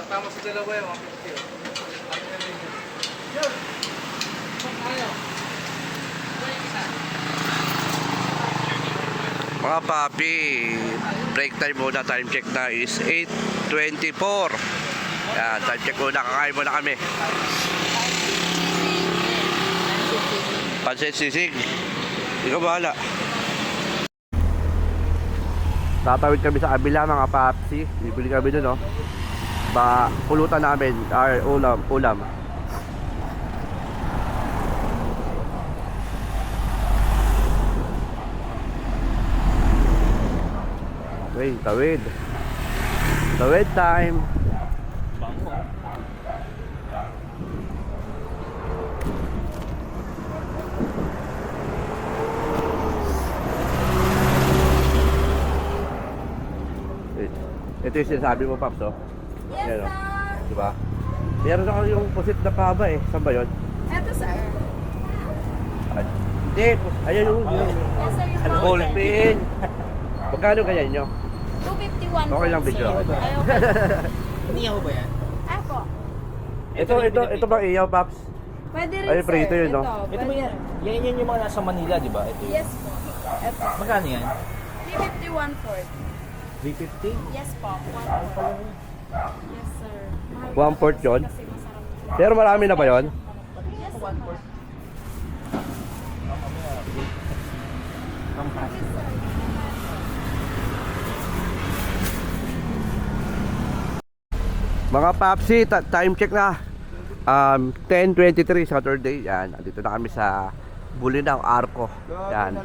Tama sa dalawa yung 150. Mga papi, break time muna, time check na is 8:24. Yan, time check muna, kakain muna kami. Pansit sisig. Hindi ka bahala. Tatawid kami sa kabila mga papsi. Bibili kami dun, no? Pulutan namin, ulam. Okay, tawid time. Bango. Ito yung sinasabi mo, Paps, oh. Yes, Yan, oh. sir. Diba? Meron ako yung pusit na paba eh. Saan ba yun? Eto, sir. Hindi, ayun yung Yes, sir. Yung ball pin. Magkano kaya nyo? 251 Okay lang, video. Ayaw. Iniyaw ba yan? Ako. Ito bang iyaw, Paps? Pwede rin, Ay, sir. prito yun, no? Ito ba yan? Yan yung mga nasa Manila, di ba? Ito. Yes po. Eto. Magkano yan? 351 for. 350? Yes po. 1/4. Yes, sir. Mahal 1/4 yun? kasi masarap. Pero marami na ba yun? Yes, sir. 1/4. Mga Papsi, time check na. 10:23 Saturday. Yan, dito na kami sa Bulinaw, Arco. Yan.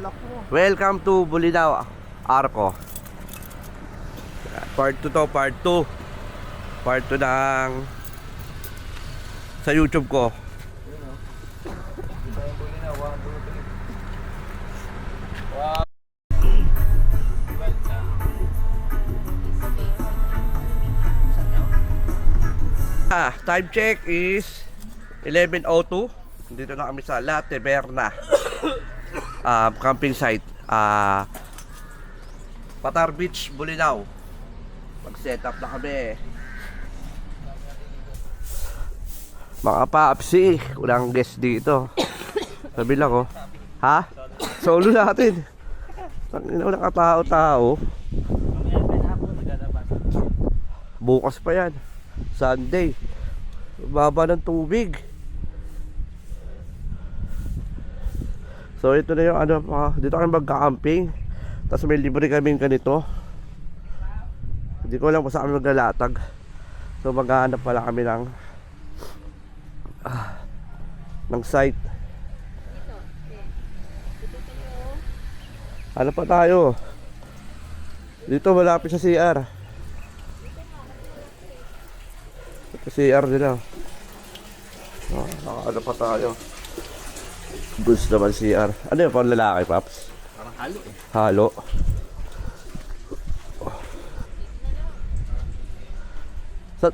Welcome to Bulinaw, Arco. Part 2 to, part 2. Part 2 ng sa YouTube ko. Time check is 11:02. Dito na kami sa La Taberna camping site, Patar Beach, Bulinaw. Mag-set up na kami. Mga Papsi, walang guest dito. Sabi lang, oh. Ha? Solo natin. Walang katao-tao. Bukas pa yan, Sunday. Baba ng tubig. So ito na yung dito kami magka-camping. Tapos may libre kaming ganito. Hindi ko alam kung saan kami maglalatag. So maghahanap pala kami ng site. Ano pa tayo? Dito malapit sa CR. Ito CR nila. Ano pa tayo? Goods naman CR. Ano yung pang lalaki, Paps? Parang halo eh. Halo.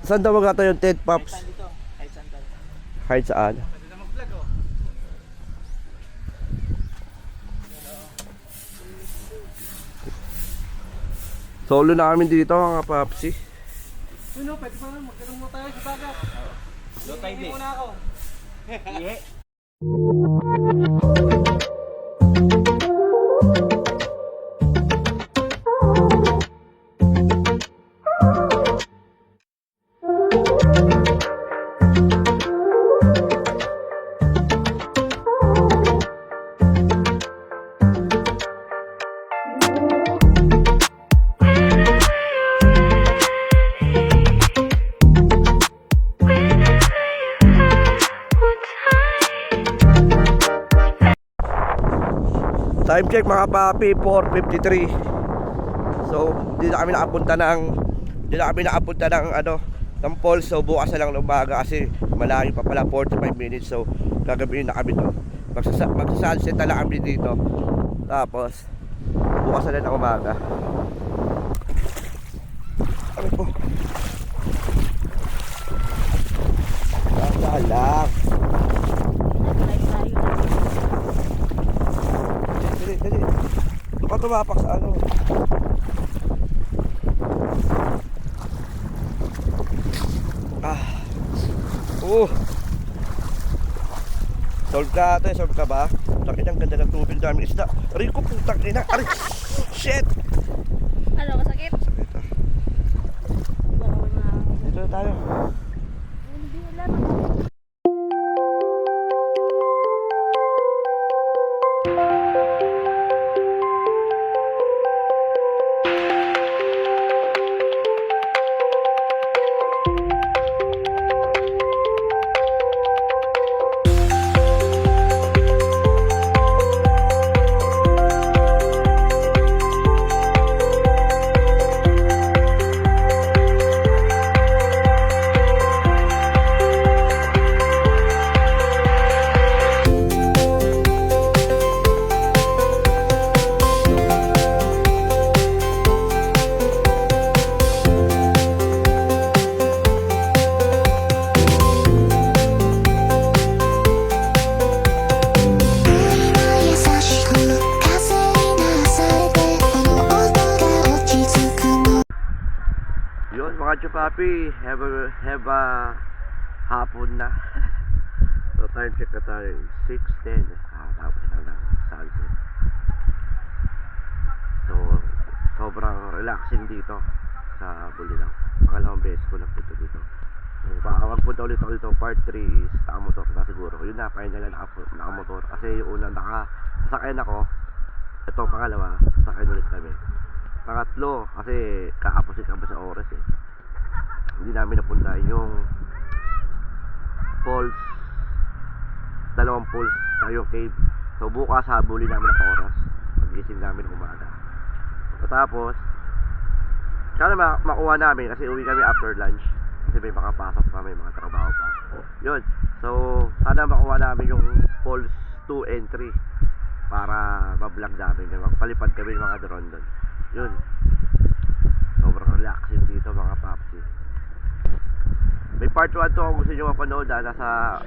Saan daw magkata yung tent, Paps? Dito, kahit saan tayo. Kahit saan? Pwede na mag-vlog oh. Solo na kami dito, mga Papsi. Ano, pwede pa naman. Magkaroon mo tayo sa bagat. Low tide eh. Hindi muna ako. Time check mga papi, 4:53. So, hindi na kami nakapunta ng ng falls. So, bukas na lang ng umaga kasi malayo pa pala, 45 minutes. So, gagabihin na kami doon. Magsasunset na lang kami dito. Tapos, bukas na lang ng umaga. Ano po? Lang. Dali. Ito ka tumapak sa ano. Solve ka ate, solve ka ba? Takin ang ganda ng tubig, daming isda. Rico, putang ina. Aray! Shit! Ano, masakit? Sakit ah. Dito na tayo. Hindi, wala na. Yun mga chupapi, have a hapon na. So time check na tayo, 6:10. Tapos na lang sunset. So sobrang relaxing dito sa Bulinaw. Pangalawang beses ko na punta dito. So baka magpunta ulit ako dito. Part 3 is nakamotor na siguro. Yun na, final na nakamotor. Kasi yung unang nakasakay ako. Ito pangalawa, sakay ulit kami. Pangatlo, kasi kaaposit kami sa oras eh. Hindi namin napunta yung falls, dalawang falls sa yung cave. So bukas habulin namin ang oras pagising namin umaga. Tapos sana makuha namin kasi uwi kami after lunch kasi may makapasok pa, may mga trabaho pa. Yun, so sana makuha namin yung falls 2 and 3 para ma-vlog namin, magpalipad kami ng mga drone doon. Yun, sobrang relaxing dito mga papsi. May part 1 to kung gusto nyo mapanood, nasa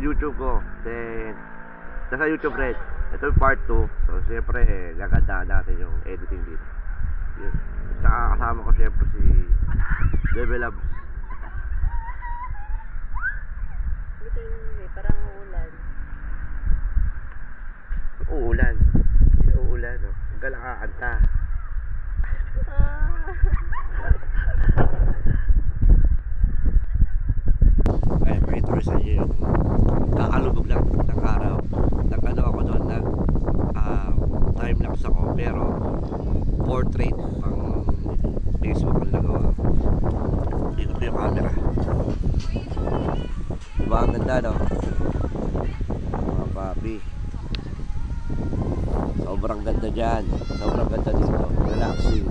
YouTube ko. Then nasa YouTube red. Ito yung part 2. So siyempre gagandaan natin yung editing dito. Yun, saka kasama ko siyempre si Level Labs. Parang uulan. Uulan. Hindi uulan, no? Ang galang kakanta. Ay, pakita ko sa inyo yung kakalubog lang ng araw. Nag-ano ako doon, time-lapse ako, pero portrait pang Facebook ang nagawa. Dito po yung camera. Diba ang ganda, no? Mga papi. Sobrang ganda dyan. Sobrang ganda dito. Relaxing.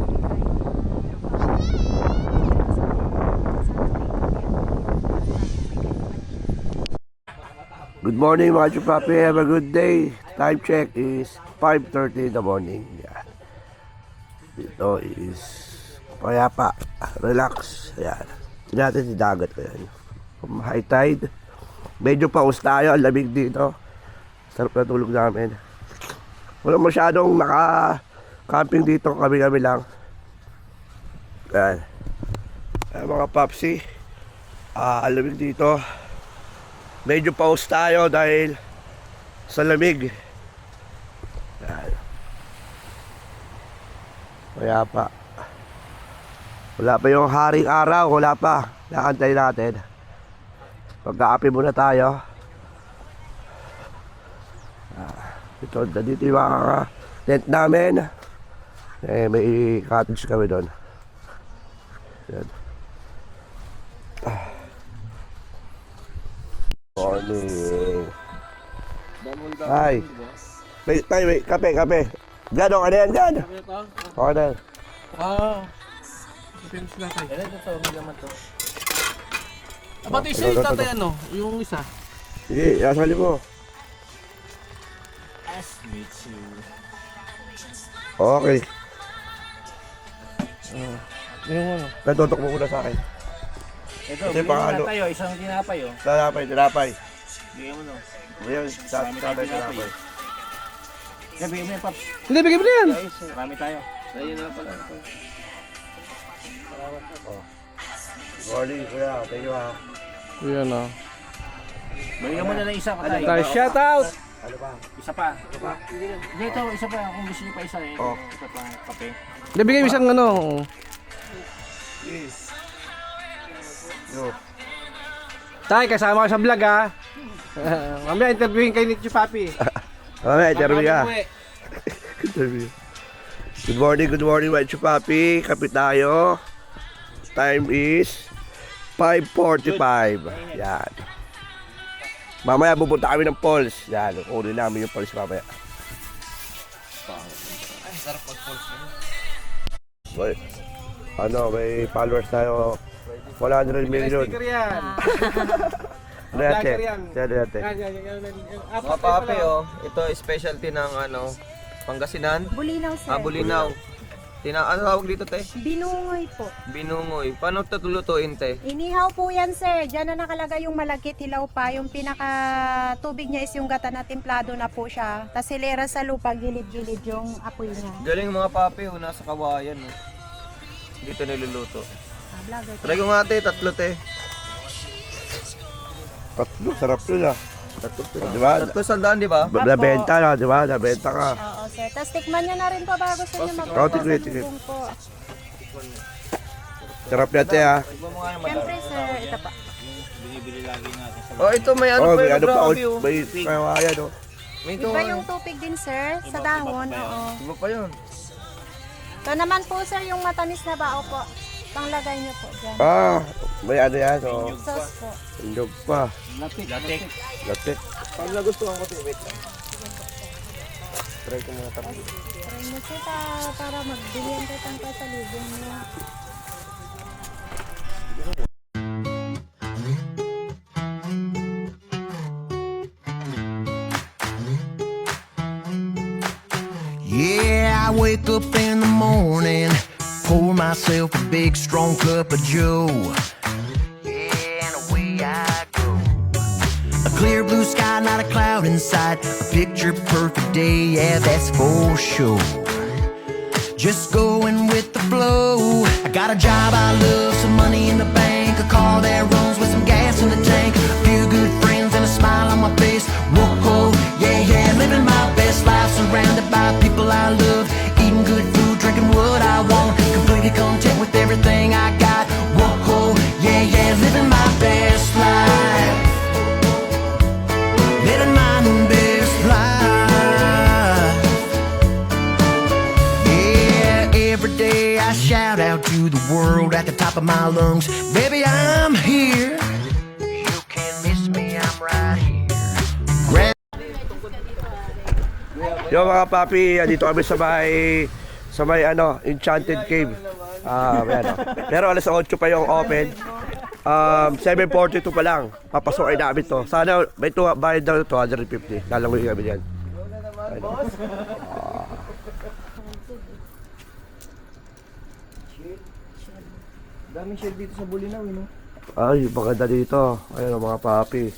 Good morning mga chupapi. Have a good day. Time check is 5:30 in the morning. Yan. Dito is payapa. Relax. Yan. Hindi natin si dagat ko yan. High tide. Medyo paus tayo. Ang lamig dito. Sarap na tulog namin. Wala masyadong naka-camping dito. Kami-kami lang. Yan. Mga papsi. Ang lamig dito. Medyo pause tayo dahil sa lamig. Yan. Kaya pa. Wala pa yung haring araw. Wala pa. Nakantay natin. Pagkaapi muna tayo. Ito, dito yung mga tent namin. May cottage kami doon. Yan. Morning. Hi. Tayo, may kape. Diyan, okay na yan, diyan. Sabi ito. Okay na yan. Pinis na tayo. Ito to, hindi naman to. Ba't isa yung tatay ano? Yung isa. Sige, yasali mo. Nice to meet you. Okay. Yung ano? Natutok mo muna sa akin. Ito, Kasi bigyan baka mo ano- na tayo. Isang tinapay oh. Tinapay. Bigyan mo no. Ayan, tinapay. Kaya bigyan mo yan, Paps. Hindi, bigyan mo na yan. Guys, marami tayo. Ayun na pala. Morning, kuya. Thank you ha. Yan o. Bigyan mo na ng isa katay. Tayo, shout out! Ano ba? Isa pa. Hindi, ito, isa pa. Kung gusto niyo pa isa eh. Oh. Isa pa, kape. Hindi, bigyan mo isang ano. Yes. Yo. Tay, kasama ka sa vlog ha. Mamaya interviewin kayo ni Chupapi. Mamaya, interview ka. Bago Interview. Good morning, White Papi. Kapit tayo. Time is 5:45. Yan. Mamaya pupunta kami ng Pulse. Yan, kunin namin yung Pulse mamaya. Ay, sarap mag-pulse mo. Boy, ano, may followers tayo 100 million. Sticker yan. Ano yan, Vlogger yan. Yan. Mga papi, oh. Ito specialty ng ano, Pangasinan. Bulinaw, sir. Bulinaw. Ano tawag dito, te? Binungoy po. Binungoy. Paano ito lulutuin, te? Inihaw po yan, sir. Diyan na nakalagay yung malagkit, hilaw pa. Yung pinaka tubig niya is yung gata na templado na po siya. Tapos silera sa lupa, gilid-gilid yung apoy niya. Galing mga papi, oh. Nasa kawayan, oh. Dito niluluto. Vlogger. Try ko nga, te. 3, te. Tatlo, sarap yun ah. Tatlo, Di ba? 3 sandaan, di ba? Nabenta na, di ba? Nabenta ka. Oo, sir. Tapos tikman niyo na rin po bago sa inyo Oh, tignan, tignan. po. Sarap yan, te ah. Tignan mo nga yung Siyempre, sir. Ito pa. Binibili lagi natin sa Oh, ito may ano Oh, pa may yun, ano pa, grabe, oh. may kawayan oh. May ito, Iba yung tupig din, sir. Sa dahon. Oo. Iba pa yun. Ito naman po, sir, yung matamis na bao po. Panglagay niyo po dyan. Ah, may ano yan oh. Sauce po. Indog pa. latik. Latik. Pag nagustuhan ko, te. Wait lang. Try ko muna tatlo. Try mo, sir, para magbilihan kayo tang kasalubong niyo. Yeah, I wake up in the morning, pour myself a big strong cup of Joe. Yeah, and away I go. A clear blue sky, not a cloud in sight. A picture perfect day, yeah, that's for sure. Just going with the flow. I got a job I love, some money in the bank, a car that runs with some gas in the tank, a few good friends and a smile on my face. Whoa, yeah, living my best life, surrounded by people I love, eating good food, drinking what I want, completely content with everything I got. Whoa, yeah, living my best life, living my best life. Yeah, every day I shout out to the world at the top of my lungs, baby, I'm here. You can miss me, I'm right here. Yo mga papi, dito kami sa may ano, Enchanted Cave. Ayan, oh. Pero alas 8 pa yung open. 7:42 pa lang. Papasokin namin to. Sana may bayad daw 250. Lalangoy kami diyan. Daming shell dito sa Bulinaw, no? Ay, maganda dito. Ayun mga papi.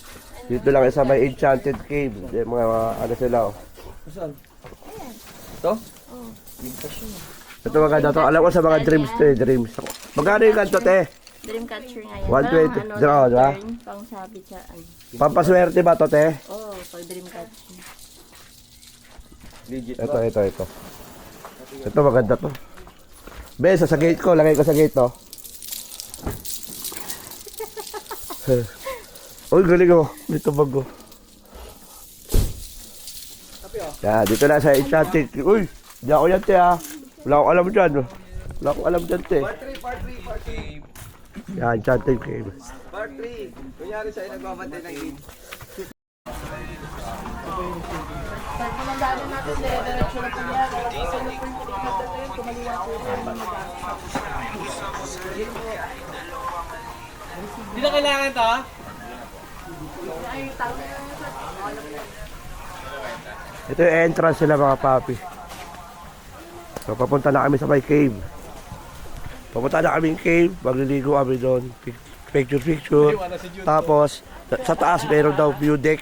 Dito lang sa may Enchanted Cave. Mga ano sila oh. Saan? Ito? Ito maganda to. Alam ko sa mga dreams to eh, dreams. Magkano yung kanto te? Dreamcatcher ngayon. 120. Parang Diba? turn, pang sabi siya. Pampaswerte ba to te? Oo, pag Dreamcatcher. Legit Ito. Ito maganda to. Besa, sa gate ko. Lagay ko sa gate to. Uy, galing oh. Dito bago. Yeah, dito na sa Enchanted. Uy, di ako yan, te, ha. Wala akong alam dyan. Wala akong alam dyan, te. Part 3. Yan, Enchanted Cave. Part 3. Kunyari siya ay nagbabantay ng game. Hindi na kailangan to? Ito yung entrance nila mga papi. So papunta na kami sa may cave. Papunta na kami yung cave, magliligo kami doon. Picture. Tapos sa taas meron daw view deck.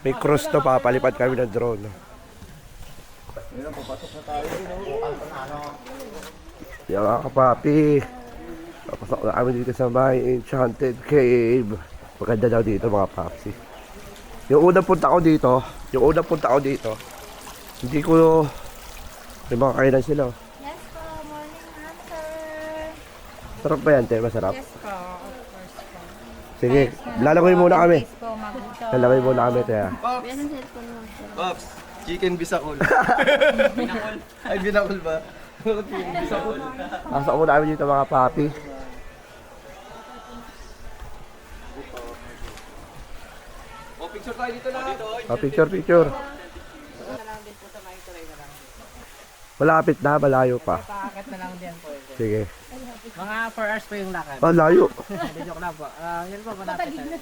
May cross to, papalipad kami ng drone. Yan mga kapapi. Papasok na kami dito sa may enchanted cave. Maganda daw dito mga papi. Yung unang punta ko dito, hindi ko, may mga kainan sila. Oh. Yes po, morning ma'am, sir. Sarap ba yan, te? Masarap? Yes po, of course po. Sige, lalagay muna kami. Yes po, magusto. Lalagay muna kami, te. Meron cellphone mo, sir. Pops, chicken bisakol. Binakol. Ay, binakol ba? Chicken bisakol. Pasok muna kami dito mga papi. O, picture tayo dito na. Picture. Malapit na, malayo pa. Paakit na lang din po. Sige. Mga 4 hours pa yung lakad. Ah, layo. Hindi, joke lang po. Yan po, malapit na.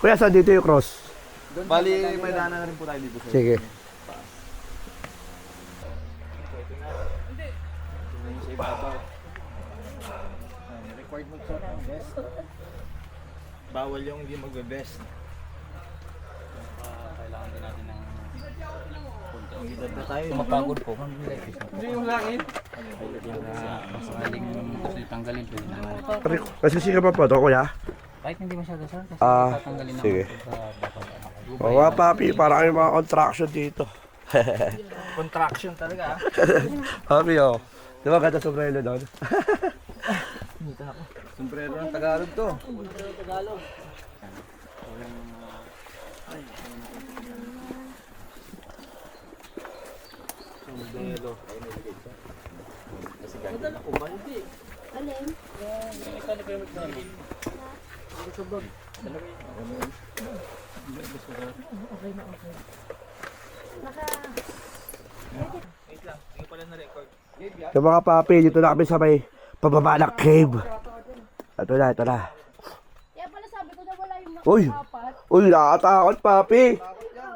Kuya, saan dito yung cross? Bali, may daanan na rin po tayo dito. Sige. Required mo sa best. Bawal yung hindi magbe-best. Kailangan din natin ng hindi na tayo mapagod po. Hindi yung langit. Sakaling kasi tanggalin pwede naman. Kasi siya pa po ito, kuya? Kahit hindi masyado sir, kasi Ah, tatanggalin naman sige. sa bakal. O mga papi, para kami mga contraction dito. Contraction talaga. Papi, oh. Di ba ganda sombrero doon? Sombrero ng Tagalog to. So mga papi, dito na kami sa may pababa ng cave. Ito na. Kaya pala sabi ko na wala yung Uy! Uy, nakatakot papi!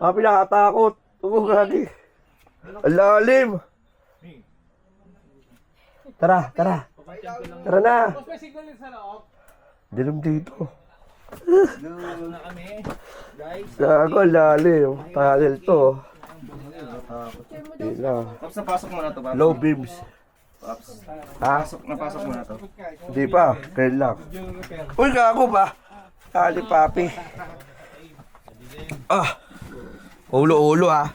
Papi, nakatakot! Oo, gagi. Ang lalim! Tara! Tara na! May signal din sa loob. Dilim dito. Doon na kami. Guys. Gago, ang lalim. Tunnel to. Hindi na. Pops, napasok mo na to, Pops. Low beams. Pops. Ha? Napasok mo na to. Hindi pa. Kailan lang. Uy, gago ba? Kali papi. Ah! Ulo-ulo ah.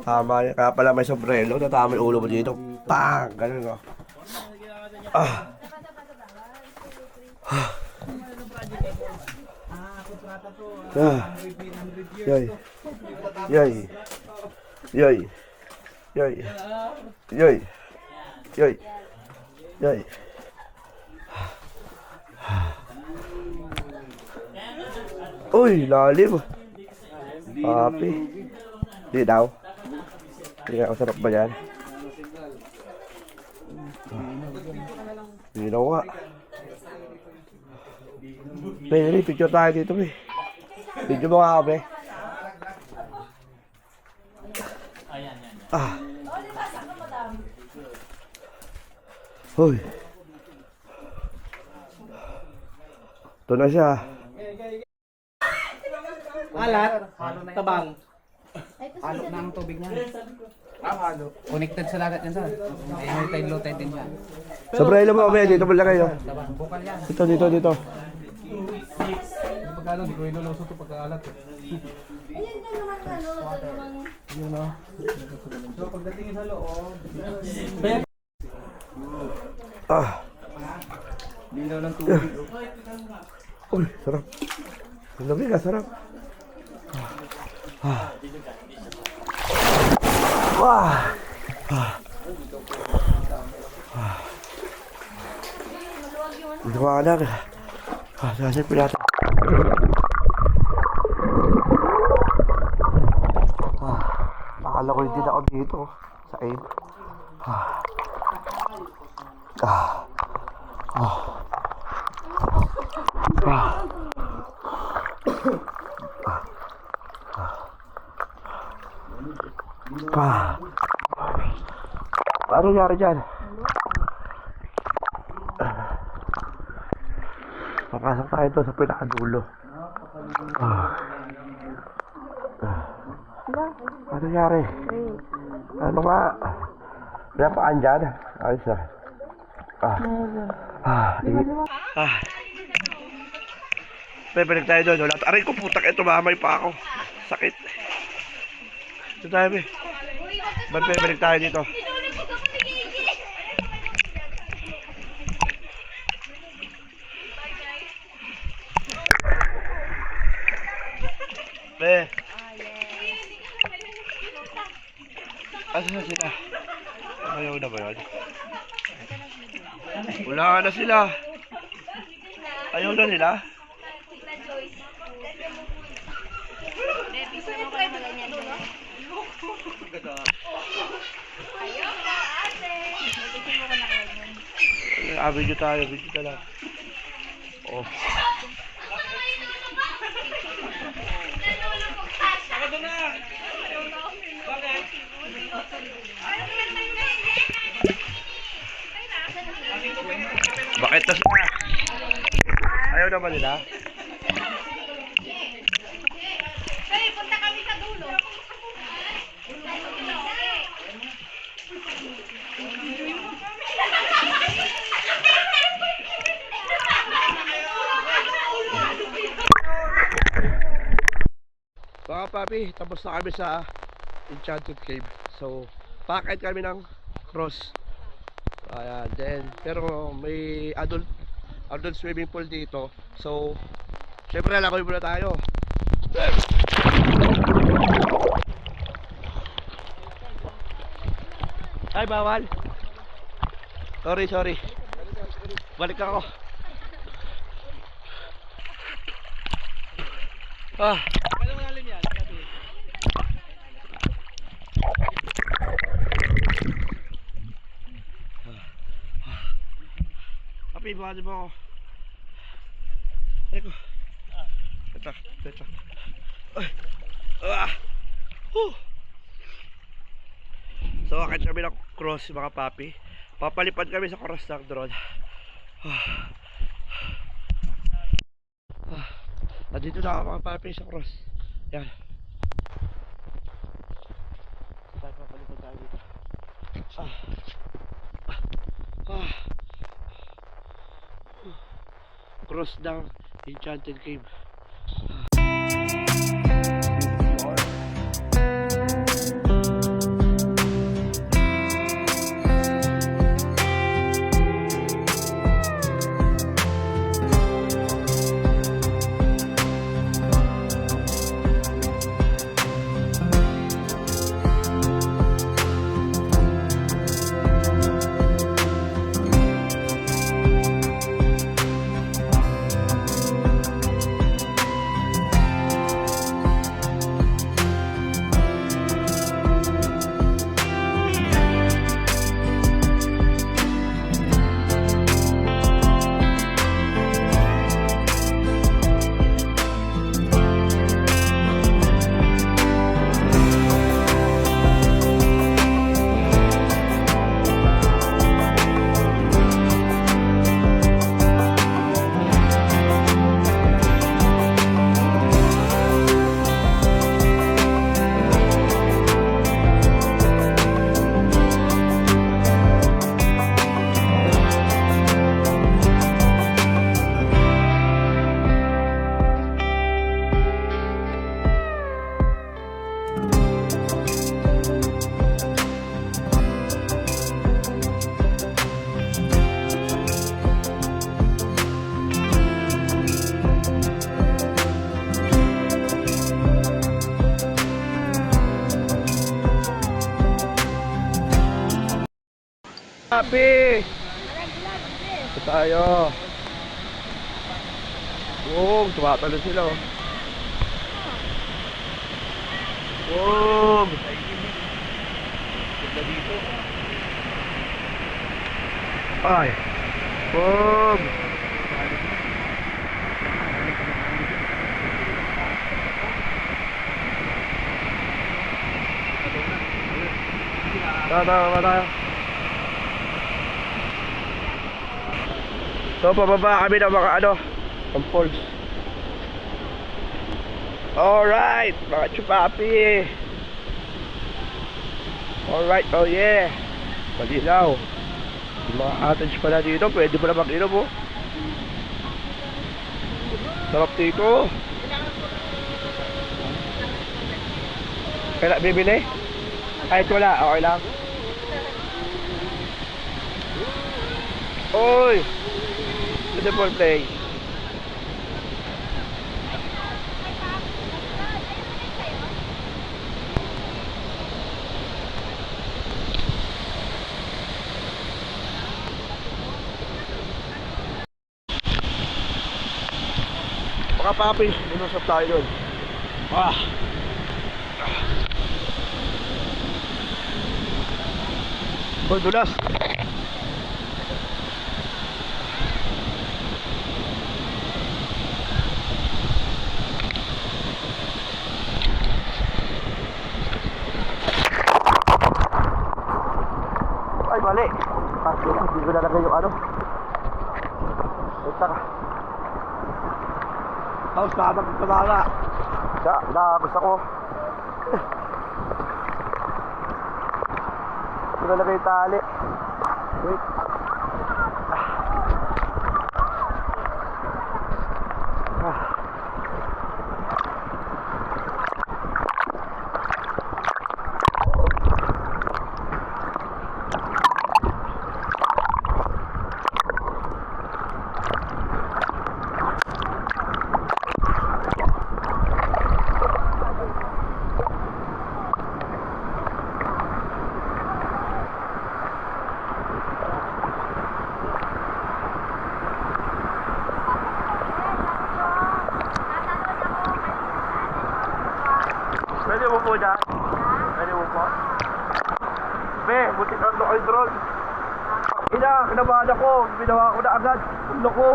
Tama yan. Kaya pala may sombrero. Tatama yung ulo mo dito. Pang! Ganun oh. Ah! Ah! Yoy! Yoy! Yoy! Yoy! Yoy! Yoy! Yoy! Uy, lalim. Papi. Di daw. Hindi nga masarap ba yan? Hindi daw nga. Pwede, picture tayo dito, be. Video mo nga, be. Ah. Hoy. Ito na siya. Alat, tabang. Alok na ang tubig niya. Connected sa dagat yan sir. High tide, low tide din yan. Sobrang mo, be. Dito mo lang kayo. Bukal yan. Dito. Pagkalo, di ko iluluso ito pagkaalat. So pagdating sa loob, Ah. Linaw ng tubig. Uy, sarap. Ang lamig ah, sarap. Wah! Hindi ko alam. Sasip ko natin. Akala ko hindi na ako dito. Sa aid. Ano nangyari dyan? Papasok tayo doon sa pinakadulo. Ano nangyari? Ano nga? Pinapaan dyan? Ayos na. Balik tayo doon. Wala. Aray ko putak. Ito mamay pa ako. Sakit. Ito tayo be. Balik tayo dito. Be. Asa na sila? Ayaw na ba yun? Wala na sila. Ayaw na nila. Video tayo, video ka lang. Oh. Bakit na sila? Ayaw naman nila. Hey, punta kami sa dulo. Mga papi, tapos na kami sa Enchanted Cave. So, pakit kami ng cross. Ayan, then, pero may adult swimming pool dito. So, syempre lakoy muna tayo. Ay, bawal. Sorry. Balik ako. Papi, baka di ba ako? Aray ko. Ito. So, akit kami ng cross, mga papi. Papalipad kami sa cross ng drone. Nandito na ako, mga papi, sa cross. Yan. Papalipad tayo dito. Cross ng Enchanted Cave. Papi! Ito tayo. Wow, tumatalo sila oh. Wow! Ay! Wow! Tayo. So, pababa kami ng mga ng falls. Alright, mga chupapi. Alright, oh yeah. Malinaw. Yung mga cottage pala dito, pwede pala mag-inom oh. Sarap dito. Kaya bibili? Kahit wala, okay lang. Oy! Beautiful place. Mga papi, minusap tayo doon. Oh, dulas. Ay, mali. Hindi ko nalagay yung Ito ka. Tapos nakatag ito na. Gusto ko. Ito nalagay yung tali. Wait. Pwede mo po dyan? Pwede mo po? Be, buti na ito kay drone. Kinabahan ako. Binawa ko na agad. Loko.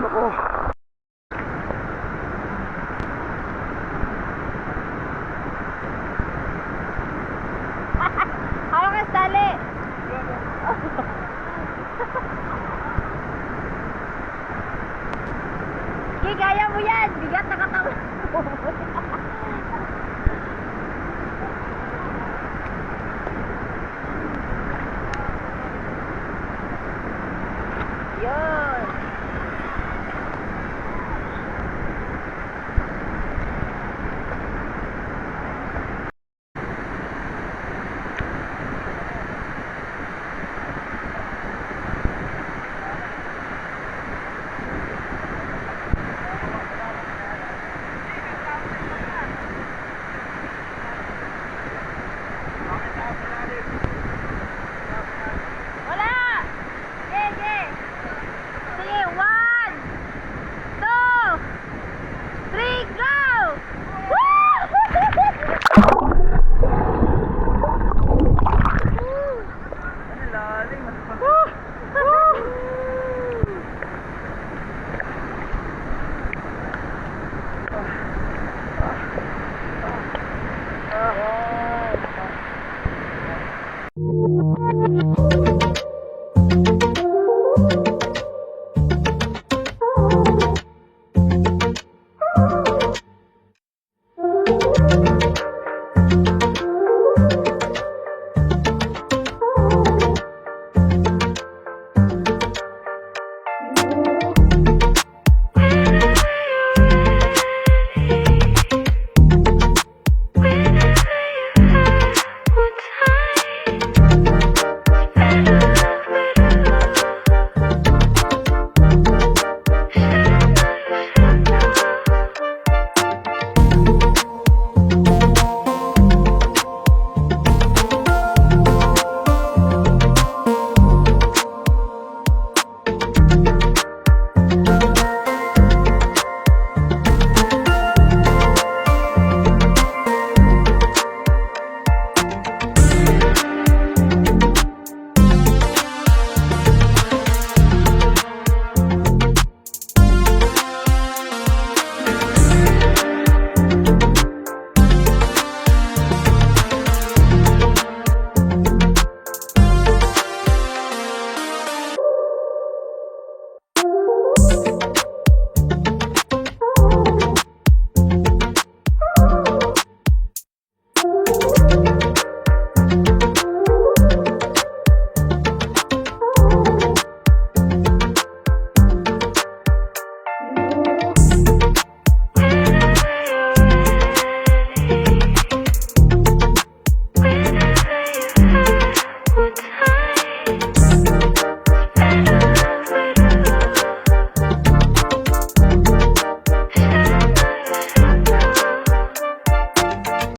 Loko. Hawak ka tali. Gaya mo yan. Bigat na katawan. Yo.